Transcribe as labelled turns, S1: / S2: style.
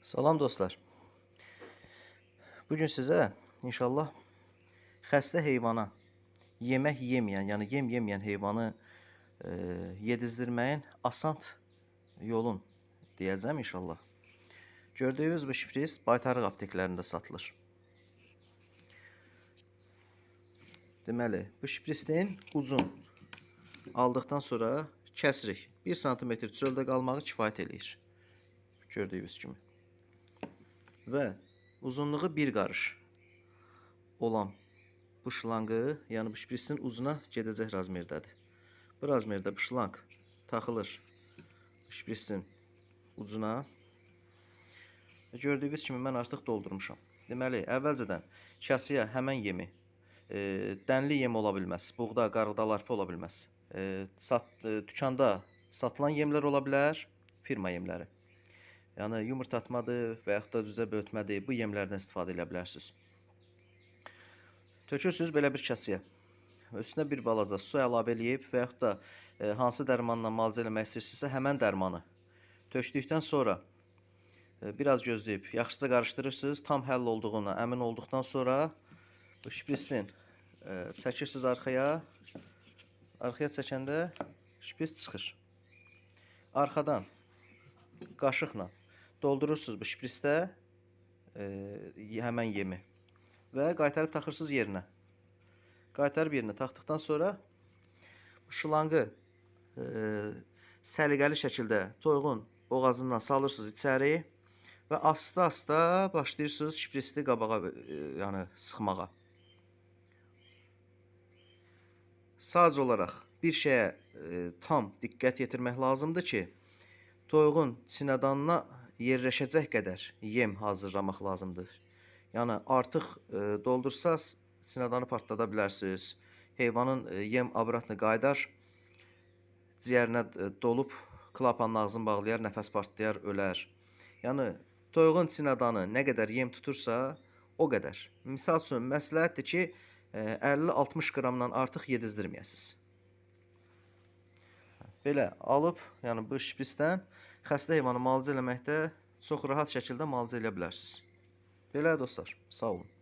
S1: Salam dostlar. Bugün sizə inşallah xəstə heyvana yemək yeməyən, yəni yem yeməyən heyvanı yedizdirməyin asan yolun deyəcəm inşallah. Gördüyünüz bu şpris baytarlıq apteklərində satılır. Deməli, bu şpristin ucun aldıqdan sonra kəsirik. 1 sm çöldə qalmağı kifayət eləyir. Gördüyünüz kimi. Və uzunluğu 1 qarış olan bu şlanqı, yəni bu şprisin ucuna gedəcək razmerdədir. Bu razmerdə bu şlanq taxılır şprisin ucuna. Gördüyünüz kimi mən artıq doldurmuşam. Deməli, əvvəlcədən kasıya həmən yemi, dənli yem ola bilməz, buğda, qarğıdal, arpa ola bilməz. Dükanda satılan yemlər ola bilər, firma yemləri. Yəni yumurtatmadır və yaxud da düzə böyütmədir, bu yemlərdən istifadə edə bilərsiniz. Tökürsünüz belə bir kasıya. Üstünə bir balaca su əlavə eləyib və yaxud da hansı dərmanla müalicə eləmək istəyirsinizsə həmən dərmanı tökdükdən sonra biraz gözləyib yaxşıca qarışdırırsınız. Tam həll olduğuna əmin olduqdan sonra bu şprisin çəkirsiniz arxaya. Arxaya çəkəndə şpris çıxır. Arxadan qaşıqla doldurursunuz bu şprisdə həmən yemi və qaytarıb taxırsınız yerinə. Qaytarıb yerinə taxdıqdan sonra bu şlanqı səliqəli şəkildə toyuğun boğazından salırsınız içəri və asta-asta başlayırsınız şprisli qabağa yəni sıxmağa. Sadəcə olaraq bir şeyə tam diqqət yetirmək lazımdır ki, toyuğun sinədanına yerləşəcək qədər yem hazırlamaq lazımdır. Yəni artıq doldursaz sinədanı partlara bilərsiniz. Heyvanın yem obratını qaydar, ciyərinə dolub klapanın ağzını bağlayar, nəfəs partlayar, ölər. Yəni toyuğun sinədanı nə qədər yem tutursa, o qədər. Misal üçün, məsləhətdir ki, 50-60 qramdan artıq yedizdirməyəsiniz. Belə alıb, yəni bu şprisdən xəstə heyvanı müalicə eləməkdə çox rahat şəkildə müalicə edə bilərsiniz. Belə dostlar, sağ olun.